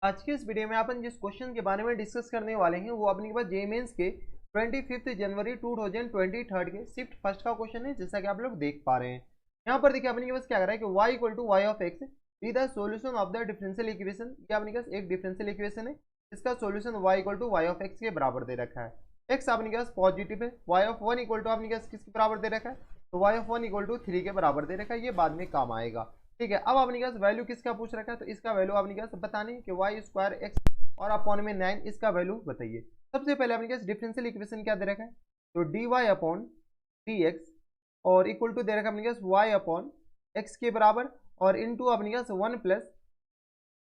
आज के इस वीडियो में अपन जिस क्वेश्चन के बारे में डिस्कस करने वाले हैं वो अपने के पास जेईई मेंस के 25 जनवरी 2023 के शिफ्ट फर्स्ट का क्वेश्चन है, जैसा कि आप लोग देख पा रहे हैं। यहाँ पर देखिए अपने के पास क्या कर रहा है कि y equal to Y of X be the solution of the differential equation. ये अपने के पास एक डिफरेंशियल इक्वेशन है, इसका solution y equal to Y of X के बराबर दे रखा है। एक्स अपने के पास पॉजिटिव है, y ऑफ 1 इक्वल टू अपने के पास किसके बराबर दे रखा है, तो y ऑफ 1 इक्वल टू 3 के बराबर दे रखा है। ये बाद में काम आएगा, ठीक है। अब अपने पास वैल्यू किसका पूछ रखा है, तो इसका वैल्यू अपने पास बताने कि वाई स्क्वायर एक्स और अपॉन में 9, इसका वैल्यू बताइए। सबसे पहले अपने पास डिफरेंशियल इक्वेशन क्या दे रखा है, तो D Y upon D X और इक्वल टू दे रखा है अपने पास वाई अपॉन एक्स के बराबर और इनटू अपने पास 1 प्लस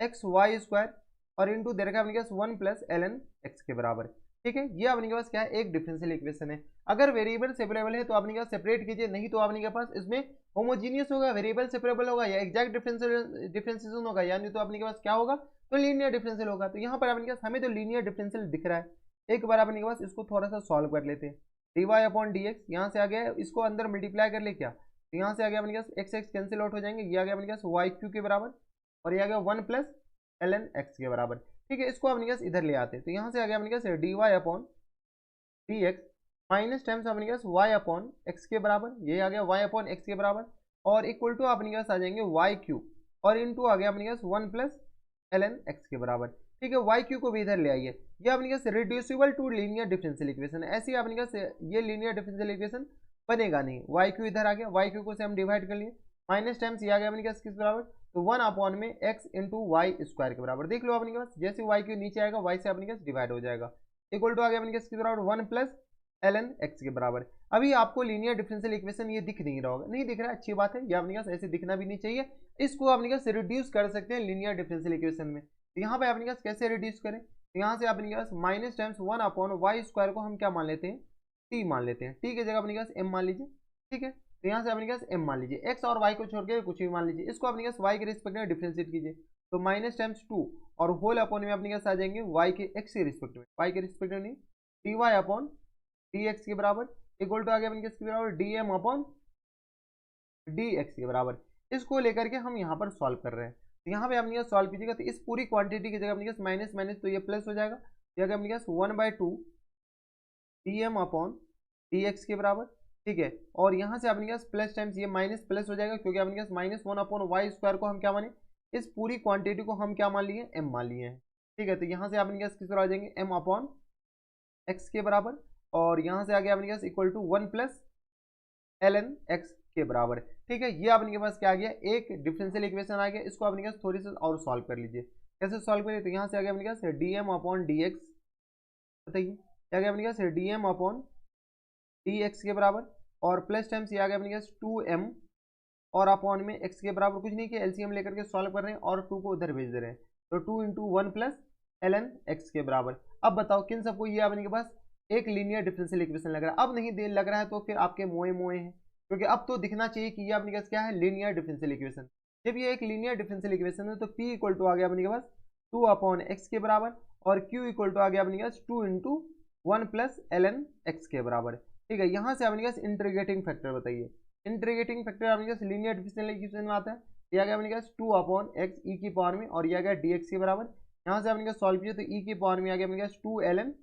एक्स वाई स्क्वायर और इनटू दे रखा है अपने पास 1 प्लस एल एन एक्स के बराबर, ठीक है। ये अपने के पास क्या है, एक डिफरेंशियल इक्वेशन है। अगर वेरिएबल सेपरेबल है तो अपने के पास सेपरेट कीजिए, नहीं तो अपने के पास इसमें होमोजीनियस होगा, वेरिएबल सेपरेबल होगा या एग्जैक्ट डिफरेंशिएशन होगा, यानी तो अपने के पास क्या होगा, तो लीनियर डिफरेंशियल होगा। तो यहाँ पर अपने के पास हमें तो लीनियर डिफरेंशियल दिख रहा है। एक बार अपने के पास इसको थोड़ा सा सॉल्व कर लेते हैं। D Y upon D X यहाँ से आ गया, इसको अंदर मल्टीप्लाई कर ले क्या, तो यहाँ से आ गया अपने पास एक्स एक्स कैंसिल आउट हो जाएंगे, ये आ गया अपने पास वाई क्यू के बराबर और ये आ गया 1 प्लस एल एन एक्स के बराबर, ठीक है। इसको अपने पास इधर ले आते हैं, तो यहाँ से आ गया अपने पास D Y upon D X minus times अपने पास वाई अपॉन एक्स के बराबर, ये आ गया वाई अपॉन एक्स के बराबर और इक्वल टू अपने पास आ जाएंगे वाई क्यू और इनटू आ गया अपने पास 1 प्लस एल एन एक्स के बराबर, ठीक है। वाई क्यू को भी इधर ले आइए, ये अपने पास reducible to linear differential equation है। ऐसे अपने पास ये लीनियर डिफरेंशियल इक्वेशन बनेगा नहीं। वाई क्यू इधर आ गया, वाई क्यू को से हम डिवाइड कर लिए, माइनस टाइम्स ये आ गया अपने पास किस बराबर, तो 1 अपॉन में एक्स इंटू वाई स्क्वायर के बराबर। देख लो अपने पास जैसे वाई क्यू नीचे आएगा वाई से अपने पास डिवाइड हो जाएगा, इक्वल टू आ गया अपने पास किस बराबर 1 प्लस एल एन एक्स के बराबर। अभी आपको लीनियर डिफरेंशियल इक्वेशन ये दिख नहीं रहा होगा, नहीं दिख रहा है, अच्छी बात है, ये अपने पास ऐसे दिखना भी नहीं चाहिए। इसको अपने पास रिड्यूस कर सकते हैं लीनियर डिफरेंशियल इक्वेशन में। तो यहाँ पे अपने पास कैसे रिड्यूस करें, तो यहाँ से अपने पास minus times 1 upon Y square को हम क्या मान लेते हैं, टी मान लेते हैं, टी की जगह अपने पास एम मान लीजिए, ठीक है। तो यहाँ से अपने पास एम मान लीजिए, एक्स और वाई को छोड़ के कुछ भी मान लीजिए, इसको अपने पास वाई के रिस्पेक्ट में डिफरेंशिएट कीजिए, तो माइनस टाइम्स 2 और होल अपॉन में अपने पास आ जाएंगे वाई के एक्स के रिस्पेक्ट में, वाई के रिस्पेक्ट में नहीं, T Y upon D X के बराबर इक्वल टू आ गया अपने किसके बराबर D M upon D X के बराबर। इसको लेकर के हम यहाँ पर सॉल्व कर रहे हैं, तो यहाँ पे अपने सॉल्व कीजिएगा तो इस पूरी क्वांटिटी की जगह अपने पास माइनस माइनस तो ये प्लस हो जाएगा, ये अगर अपने पास 1/2 D M upon D X के बराबर, ठीक है। और यहाँ से अपने पास प्लस टाइम्स ये माइनस प्लस हो जाएगा, क्योंकि अपने पास -1 अपॉन वाई स्क्वायर को हम क्या माने, इस पूरी क्वांटिटी को हम क्या मान लिए, एम मान लिए हैं, ठीक है। तो यहाँ से अपने पास किस तरह आ जाएंगे, एम अपॉन एक्स के बराबर और यहाँ से आ गया अपने पास equal to 1 plus L N X के बराबर, ठीक है। ये अपने के पास क्या आ गया, एक डिफरेंशियल इक्वेशन आ गया। इसको अपने पास थोड़ी सी और सॉल्व कर लीजिए, कैसे सॉल्व करिए, तो यहाँ से आ गया अपने पास D M upon D X, बताइए क्या आ गया अपने पास D M upon D X के बराबर और प्लस टाइम्स ये आ गया अपने पास 2m और अपॉन में x के बराबर कुछ नहीं किया, एलसीएम लेकर के सॉल्व कर रहे हैं और 2 को उधर भेज दे रहे हैं, तो 2 into 1 plus L N X के बराबर। अब बताओ किन सबको ये अपने के पास एक लीनियर डिफरेंशियल इक्वेशन लग रहा है। अब नहीं दे लग रहा है तो फिर आपके मोए मोए हैं, क्योंकि अब तो दिखना चाहिए कि ये अपने पास क्या है, लीनियर डिफरेंशियल इक्वेशन। जब ये एक लीनियर डिफरेंशियल इक्वेशन है तो p इक्वल टू आ गया अपने के पास 2 अपॉन एक्स के बराबर और q इक्वल टू आ गया अपने के पास 2 into 1 plus L N X के बराबर, ठीक है। यहाँ से अपने पास इंटीग्रेटिंग फैक्टर बताइए, इंटीग्रेटिंग फैक्टर अपने पास लीनियर डिफरेंशियल इक्वेशन में आता है, ये आ गया अपने पास 2 अपॉन एक्स ई की पावर में और ये आ गया डी एक्स के बराबर। यहाँ से अपने पास सॉल्व कीजिए तो ई की पावर में आ गया अपने पास 2 एल एन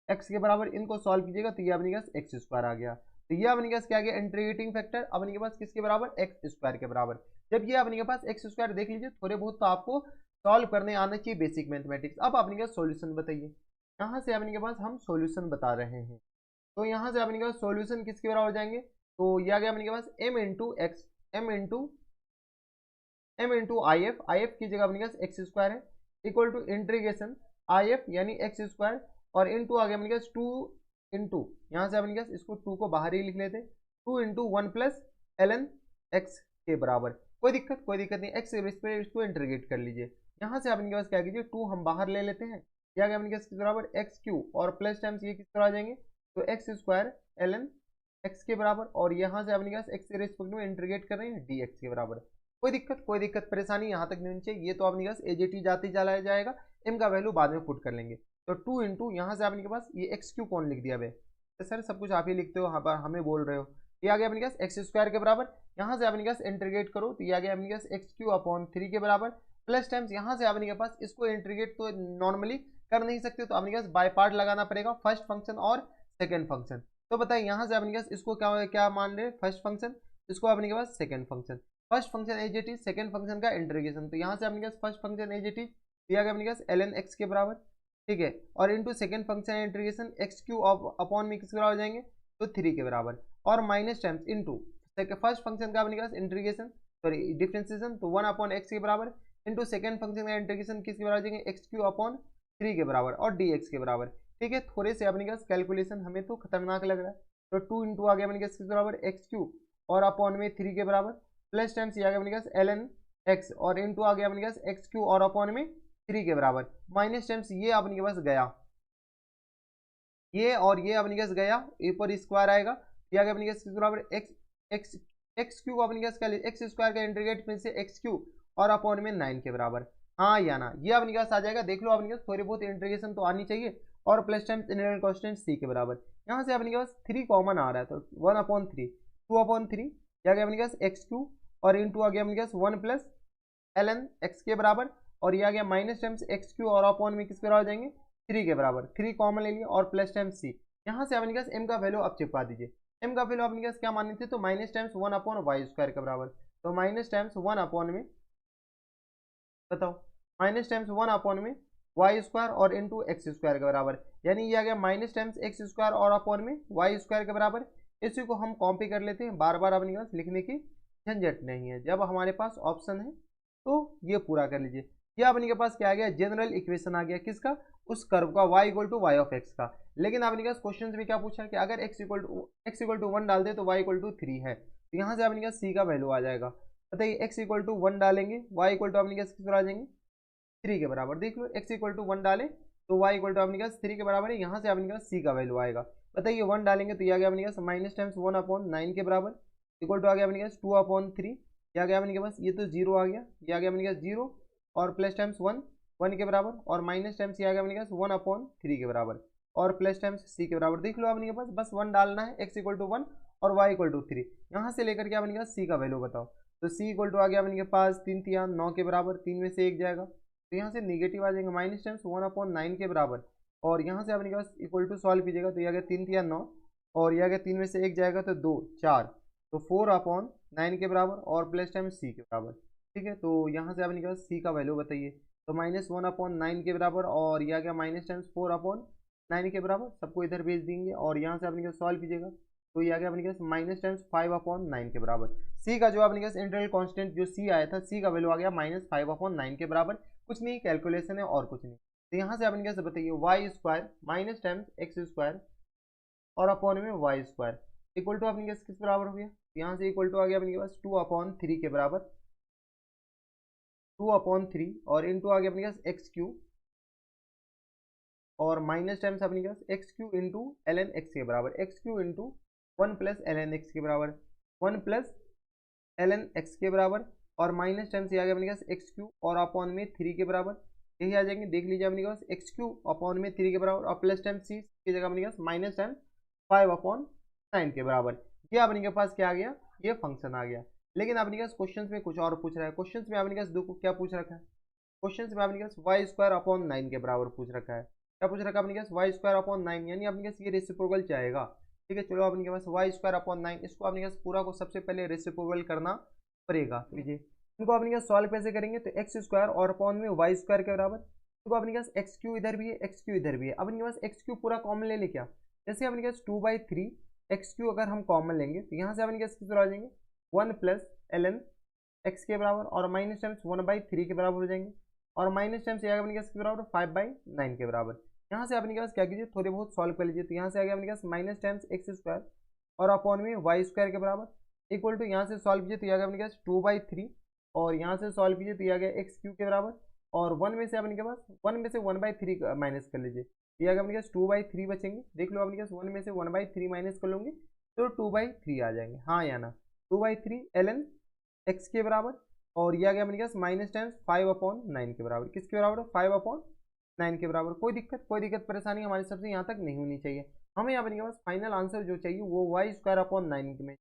एक्स के बराबर, इनको सॉल्व कीजिएगा तो ये अपने पास एक्स स्क्वायर आ गया। तो ये अपने पास क्या आ गया, इंटीग्रेटिंग फैक्टर अपने के पास किसके बराबर, एक्स स्क्वायर के बराबर। जब ये अपने के पास एक्स स्क्वायर देख लीजिए, थोड़े बहुत तो आपको सॉल्व करने आना चाहिए बेसिक मैथमेटिक्स। अब अपने के पास सॉल्यूशन बताइए, यहाँ से अपने के पास हम सॉल्यूशन बता रहे हैं, तो यहाँ से अपने के पास सॉल्यूशन किसके बराबर हो जाएंगे, तो ये आ गया अपने के पास m into X m into I F की जगह अपने पास एक्स स्क्वायर है equal to integration I F यानी एक्स स्क्वायर और इनटू आ गया अपने पास 2 इंटू, यहाँ से अपने पास इसको 2 को बाहर ही लिख लेते, 2 into 1 plus L N X के बराबर। कोई दिक्कत नहीं, एक्स रिस्पेक्ट इसको इंटीग्रेट कर लीजिए। यहाँ से अपने पास क्या कीजिए, 2 हम बाहर ले लेते हैं, यह आ गया अपने पास किस बराबर एक्स क्यू और प्लस टाइम्स ये किस तरह आ जाएंगे, तो X square L N X के बराबर और यहाँ से अपने पास एक्स के रिस्पेक्ट में इंटीग्रेट कर रहे हैं डी एक्स के बराबर। कोई दिक्कत परेशानी यहाँ तक नहीं होनी चाहिए, ये तो अपने पास एजेटी जाते चला जाएगा, एम का वैल्यू बाद में पुट कर लेंगे। तो 2 इंटू यहाँ से आपके पास ये एक्स क्यू कौन लिख दिया भाई, तो सर सब कुछ आप ही लिखते हो, हमें बोल रहे हो, ये आ गया अपने पास एक्स स्क्वायर के बराबर। यहाँ से अपने पास इंटीग्रेट करो तो ये आ गया अपने पास एक्स क्यू अपॉन 3 के बराबर प्लस टाइम्स यहाँ से अपने के पास इसको इंटीग्रेट तो नॉर्मली कर नहीं सकते, तो अपने के पास बाय पार्ट लगाना पड़ेगा, फर्स्ट फंक्शन और सेकंड फंक्शन। तो बताइए यहाँ से अपने के पास इसको क्या क्या मान रहे हैं, फर्स्ट फंक्शन, इसको अपने के पास second function, first function as it is, second function का इंटीग्रेशन। तो यहाँ से अपने के पास first function as it is दिया गया अपने के पास ln x के बराबर, ठीक है, और into second function integration x Q upon में किसके बराबर हो जाएंगे, तो 3 के बराबर, और minus times into first function का अपने के पास इंटीग्रेशन, सॉरी डिफरेंशिएशन, तो 1 अपॉन एक्स के बराबर, इंटू सेकंड फंक्शन का इंटीग्रेशन किसके बराबर हो जाएंगे, एक्स क्यू अपॉन 3 के बराबर और dx के बराबर। ठीक है, थोड़े से अपने के पास कैलकुलेशन हमें तो खतरनाक लग रहा है, तो 2 इंटू आ गया अपने के पास किसके बराबर, एक्स क्यू और अपॉन में 3 के बराबर, प्लस टाइम्स ये आ गया अपने के पास ln x और इंटू आ गया अपने के पास एक्स क्यू और अपॉन में 3 के बराबर, माइनस टाइम्स ये अपने के पास गया, ये और ये अपने के पास गया, ए पर स्क्वायर आएगा, ये आ गया अपने के पास किसके बराबर, एक्स क्यू अपने के पास क्या, एक्स स्क्वायर का इंटीग्रेट फिर से एक्स क्यू और अपॉन में 9 के बराबर, हाँ या ना, ये अपने के पास आ जाएगा। देख लो अपने के पास थोड़ी बहुत इंटीग्रेशन तो आनी चाहिए, और प्लस टाइम्स इंटीग्रल कांस्टेंट सी के बराबर, यहाँ से अपने के पास 3 कॉमन आ रहा है, तो 1/3 2/3 ये आ गया अपने के पास एक्स क्यू और इंटू आ गया अपने के पास 1 प्लस ln x के बराबर, और ये आ गया माइनस टाइम्स एक्स क्यू और अपॉन में किसके बराबर हो जाएंगे, 3 के बराबर, 3 कॉमन ले लिया और प्लस टाइम्स सी, यहाँ से अपने के पास m का वैल्यू अब चिपका दीजिए, m का वैल्यू अपने के पास क्या मानी थी, तो minus times 1 upon Y square के बराबर, तो माइनस टाइम्स 1 अपॉन में, बताओ, माइनस टाइम्स 1 अपॉन में वाई स्क्वायर और इंटू एक्स स्क्वायर के बराबर, यानी ये आ गया माइनस टाइम्स एक्स स्क्वायर और अपॉन में वाई स्क्वायर के बराबर। इसी को हम कॉपी कर लेते हैं, बार बार अपने पास लिखने की झंझट नहीं है, जब हमारे पास ऑप्शन है तो ये पूरा कर लीजिए। ये अपने के पास क्या आ गया, जनरल इक्वेशन आ गया किसका, उस कर्व का y equal to Y of X का। लेकिन अपने पास क्वेश्चन में क्या पूछा है कि अगर x इक्वल टू 1 डाल दे तो y इक्वल टू 3 है, तो यहाँ से अपने पास c का वैल्यू आ जाएगा। बताइए x इक्वल टू 1 डालेंगे, y इक्वल टू अपने पास किस आ जाएंगे, 3 के बराबर। देख लो x इक्वल टू 1 डालें तो y इक्वल टू अपने पास 3 के बराबर है, यहाँ से अपने पास c का वैल्यू आएगा। बताइए 1 डालेंगे तो यह आ गया अपने पास माइनस टाइम्स 1 अपॉन 9 के बराबर, इक्वल टू आ गया अपने पास 2/3, क्या गया अपने के पास, ये तो जीरो आ गया, ये आ गया अपने पास जीरो और प्लस टाइम्स 1 के बराबर, और माइनस टाइम्स ये आ गया अपने पास 1/3 के बराबर और प्लस टाइम्स सी के बराबर। देख लो अपने के पास बस 1 डालना है, x इक्वल टू 1 और y इक्वल टू 3, यहाँ से लेकर के अपने के पास c का वैल्यू बताओ, तो c इक्वल टू आ गया अपने के पास 3 3 9 के बराबर, 3 में से 1 जाएगा तो यहाँ से निगेटिव आ जाएगा, माइनस टाइम्स 1/9 के बराबर, और यहाँ से अपने के पास इक्वल टू सॉल्व कीजिएगा तो ये आ गया 3 3 9 और ये आ गया 3 में से 1 जाएगा तो 2 4, तो 4/9 के बराबर और प्लस टाइम सी के बराबर। ठीक है, तो यहाँ से अपने के पास सी का वैल्यू बताइए, तो -1/9 के बराबर और यह आ गया माइनस टाइम्स 4/9 के बराबर, सबको इधर भेज देंगे और यहाँ से अपने के पास सॉल्व कीजिएगा तो ये आ गया अपने के पास माइनस टाइम्स 5/9 के बराबर। सी का जो अपने के पास इंटीग्रल कांस्टेंट जो सी आया था, सी का वैल्यू आ गया -5/9 के बराबर, कुछ नहीं कैलकुलेशन है और कुछ नहीं। तो यहाँ से अपने के पास बताइए Y square minus times X square और अपॉन में वाई स्क्वायर इक्वल टू अपने के पास किस बराबर हो गया, यहाँ से इक्वल टू आ गया अपने के पास 2/3 के बराबर, 2/3 और इंटू आ गया अपने पास एक्स क्यू और माइनस टाइम्स अपने पास x cube into ln x के बराबर, x cube into 1 plus ln x के बराबर, 1 प्लस ln x के बराबर और माइनस टाइम्स ये आ गया अपने पास एक्स क्यू और अपॉन में 3 के बराबर, यही आ जाएंगे। देख लीजिए अपने पास एक्स क्यू अपॉन में 3 के बराबर और प्लस टाइम सी की जगह अपने पास माइनस टाइम 5/9 के बराबर, ये अपने के पास क्या आ गया, ये फंक्शन आ गया। लेकिन अपने पास क्वेश्चन में कुछ और पूछ रहा है, क्वेश्चन में अपने पास देखो क्या पूछ रखा है, क्वेश्चन में अपने पास वाई स्क्वायर अपॉन 9 के बराबर पूछ रखा है, क्या पूछ रखा है अपने पास, वाई स्क्वायर अपॉन 9, यानी अपने पास ये रेसिप्रोकल चाहेगा। ठीक है, चलो अपने पास वाई स्क्वायर अपॉन 9, इसको अपने पास पूरा को सबसे पहले रेसिप्रोकल करना पड़ेगा। लीजिए इनको अपने पास सॉल्व कैसे करेंगे, तो एक्स स्क्वायर और अपॉन में वाई स्क्वायर के बराबर, तो अपने पास एक्स क्यू इधर भी है, एक्स क्यू इधर भी है, अपने पास एक्स क्यू पूरा कॉमन ले ले, क्या जैसे अपने पास 2/3 एक्स क्यू अगर हम कॉमन लेंगे तो यहाँ से अपने पास किस आ जाएंगे 1 प्लस ln x के बराबर और माइनस टाइम्स 1/3 के बराबर हो जाएंगे और माइनस टाइम्स ये आ गया अपने पास के बराबर 5/9 के बराबर। यहाँ से अपने पास क्या कीजिए थोड़े बहुत सॉल्व कर लीजिए, तो यहाँ से आ गया अपने पास माइनस टाइम्स एक्स स्क्वायर और अपॉन में वाई स्क्वायर के बराबर इक्वल टू, यहाँ से सॉल्व कीजिए तो ये आ गया अपने पास 2/3 और यहाँ से सॉल्व कीजिए तो ये आ गया एक्स क्यू के बराबर और 1 में से अपने के पास 1 में से 1/3 माइनस कर लीजिए, ये आ गया अपने पास 2/3 बचेंगे। देख लो अपने पास 1 में से 1/3 माइनस कर लूँगी तो 2/3 आ जाएंगे, हाँ या ना, 2/3 ln x के बराबर और ये आ गया अपने पास माइनस टाइम्स 5/9 के बराबर, किसके बराबर 5/9 के बराबर। कोई दिक्कत परेशानी हमारे सबसे यहाँ तक नहीं होनी चाहिए, हमें अपने के पास फाइनल आंसर जो चाहिए वो वाई स्क्वायर अपॉन 9 में।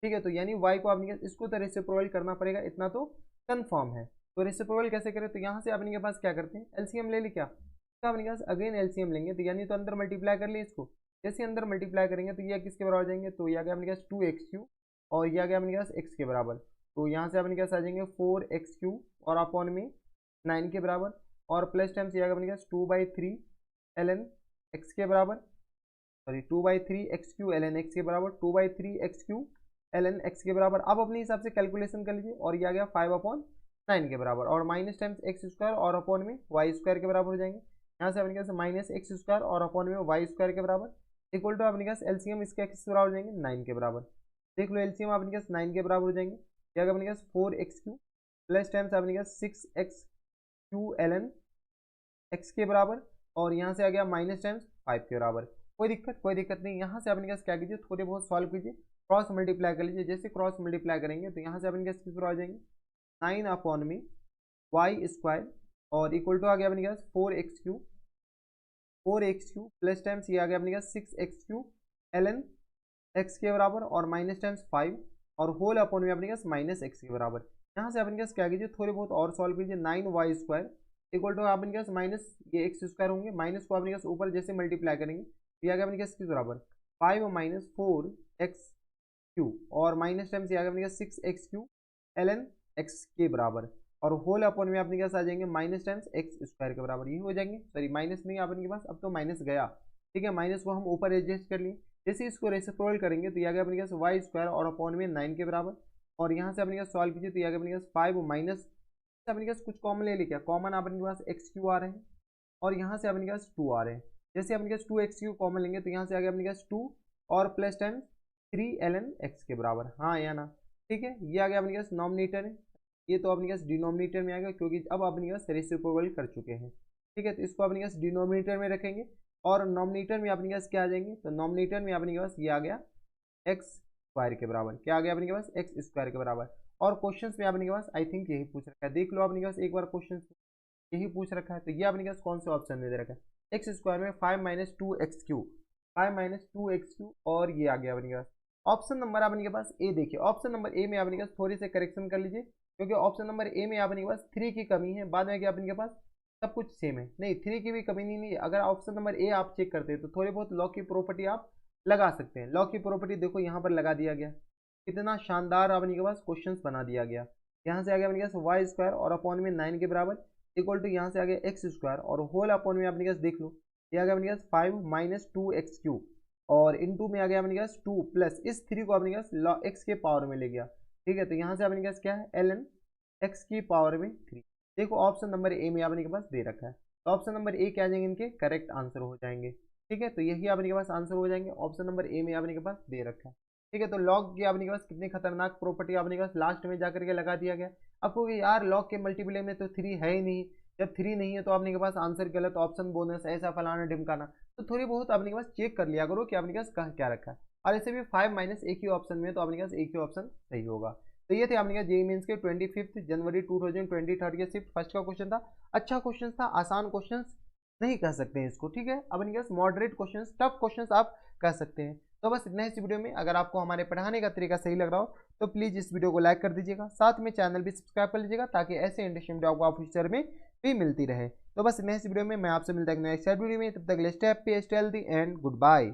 ठीक है, तो यानी y को अपने इसको तरह से प्रोवाइड करना पड़ेगा, इतना तो कंफर्म है। तो रेसिप्रोकल कैसे करें, तो यहाँ से अपने के पास क्या करते हैं, एलसीएम ले ली क्या, तो अपने पास अगेन एलसीएम लेंगे, तो यानी तो अंदर मल्टीप्लाई कर लें इसको, जैसे अंदर मल्टीप्लाई करेंगे तो ये किसके बराबर हो जाएंगे, तो ये आ गया अपने पास 2x³ और ये आ गया अपने पास x के बराबर, तो यहाँ से अपने पास आ जाएंगे 4x³ और अपॉन में 9 के बराबर, और प्लस टाइम्स ये आ गया अपने पास 2/3 ln x के बराबर, सॉरी 2/3 x³ ln x के बराबर, 2/3 x³ ln x के बराबर। अब अपने हिसाब से कैलकुलेशन कर लीजिए, और ये आ गया 5/9 के बराबर, और माइनस टाइम्स x² और अपॉन में y² के बराबर हो जाएंगे। यहाँ से अपने पास माइनस x² और अपॉन में y² के बराबर इक्वल टू अपने पास एलसीएम इसके x बराबर हो जाएंगे 9 के बराबर। देख लो एलसीएम अपने पास 9 के बराबर हो जाएंगे, क्या अपने पास 4x³ प्लस टाइम्स अपने पास 6x³ ln x के बराबर, और यहाँ से आ गया माइनस टाइम्स 5 के बराबर। कोई दिक्कत नहीं। यहाँ से अपने पास क्या कीजिए, थोड़े बहुत सॉल्व कीजिए, क्रॉस मल्टीप्लाई कर लीजिए। जैसे क्रॉस मल्टीप्लाई करेंगे तो यहाँ से अपने पास किस बराबर आ जाएंगे, 9 अपॉन में y² और इक्वल टू आ गया अपने पास 4x³ प्लस टाइम्स ये आ गया अपने पास 6x³ ln x के बराबर, और माइनस टाइम्स 5 और होल अपॉन में अपने पास माइनस x के बराबर। यहाँ से अपने पास क्या कीजिए, थोड़े बहुत और सॉल्व कीजिए, 9y² इक्वल टू अपने पास माइनस ये x² होंगे, माइनस को अपने पास ऊपर जैसे मल्टीप्लाई करेंगे तो ये आ गया अपने पास किस बराबर 5 माइनस 4x³ और माइनस टाइम्स ये आ गया अपने पास 6x³ ln x के बराबर, और होल अपॉन में अपने पास आ जाएंगे माइनस टाइम्स x² के बराबर। ये हो जाएंगे, सॉरी माइनस नहीं अपने के पास, अब तो माइनस गया, ठीक है, माइनस को हम ऊपर एडजस्ट कर लिए। जैसे इसको रेसिप्रोकल करेंगे तो ये आ गया अपने पास y² और अपॉन में 9 के बराबर, और यहाँ से अपने पास सॉल्व कीजिए तो ये आ गया अपने पास 5 माइनस अपने पास कुछ कॉमन ले लिया, कॉमन अपने के पास x³ आ रहे हैं और यहाँ से अपने पास 2 आ रहे हैं। जैसे अपने पास 2x³ कॉमन लेंगे तो यहाँ से आ गया अपने पास 2 और प्लस टाइम 3 ln x के बराबर, हाँ या ना, ठीक है। ये आ गया अपने पास नॉमिनेटर है, ये तो अपने पास डिनोमिनेटर में आ गया क्योंकि अब अपने पास रेसिप्रोकल कर चुके हैं, ठीक है। तो इसको अपने पास डिनोमिनेटर में रखेंगे और नॉमिनेटर में अपने पास क्या आ जाएंगे, तो नॉमिनेटर में अपने पास ये आ गया x² के बराबर, क्या आ गया अपने पास x² के बराबर। और क्वेश्चंस में अपने पास आई थिंक यही पूछ रखा है, देख लो अपने पास एक बार क्वेश्चन यही पूछ रखा है। तो ये अपने पास कौन से ऑप्शन में दे रखा है, x² में 5 माइनस 2x³ 5 माइनस 2x³ और ये आ गया अपने पास ऑप्शन नंबर अपने के पास ए। देखिए ऑप्शन नंबर ए में अपने के पास थोड़ी से करेक्शन कर लीजिए क्योंकि ऑप्शन नंबर ए में अपने के पास 3 की कमी है, बाद में क्या अपने के पास सब कुछ सेम है, नहीं 3 की भी कमी नहीं है। अगर ऑप्शन नंबर ए आप चेक करते हैं तो थोड़ी बहुत लॉ की प्रॉपर्टी आप लगा सकते हैं। लॉ की प्रॉपर्टी देखो यहाँ पर लगा दिया गया, कितना शानदार अपने के पास क्वेश्चन बना दिया गया। यहाँ से आ गया अपने पास y² और अपॉन में 9 के बराबर इक्वल टू यहाँ से आ गया x² और होल अपॉन में अपने पास देख लो ये आ गया अपने पास 5 माइनस 2x³ और इनटू में आ गया अपने पास 2 प्लस इस 3 को अपने पास x के पावर में ले गया, ठीक है। तो यहाँ से अपने पास क्या है ln x की पावर में 3। देखो ऑप्शन नंबर ए में अपने के पास दे रखा है, तो ऑप्शन नंबर ए क्या आ जाएंगे, इनके करेक्ट आंसर हो जाएंगे, ठीक है। तो यही अपने के पास आंसर हो जाएंगे, ऑप्शन नंबर ए में अपने के पास दे रखा है, ठीक है। तो लॉग की अपने के पास कितनी खतरनाक प्रॉपर्टी अपने के पास लास्ट में जाकर के लगा दिया गया। आपको यार लॉग के मल्टीप्लाई में तो 3 है ही नहीं, जब 3 नहीं है तो आपने के पास आंसर गलत, ऑप्शन बोनस ऐसा फलाना ढिमकाना, तो थोड़ी बहुत अपने के पास चेक कर लिया करो कि अपने के पास कहाँ क्या रखा है। और ऐसे भी 5 माइनस एक ही ऑप्शन में, तो अपने के पास एक ही ऑप्शन सही होगा। तो ये थे अपने का जेईई मेंस के 25 जनवरी 2023 के शिफ्ट फर्स्ट का क्वेश्चन था। अच्छा क्वेश्चन था, आसान क्वेश्चन नहीं कह सकते हैं इसको, ठीक है। अपने पास मॉडरेट क्वेश्चन, टफ क्वेश्चन आप कह सकते हैं। तो बस इतना इस वीडियो में। अगर आपको हमारे पढ़ाने का तरीका सही लग रहा हो तो प्लीज़ इस वीडियो को लाइक कर दीजिएगा, साथ में चैनल भी सब्सक्राइब कर लीजिएगा ताकि ऐसे इंटरेस्टिंग वीडियो आपको फ्यूचर में भी मिलती रहे। तो बस इतना इस वीडियो में, मैं आपसे मिलता है नेक्स्ट वीडियो में, तब तक stay happy, stay healthy and good bye.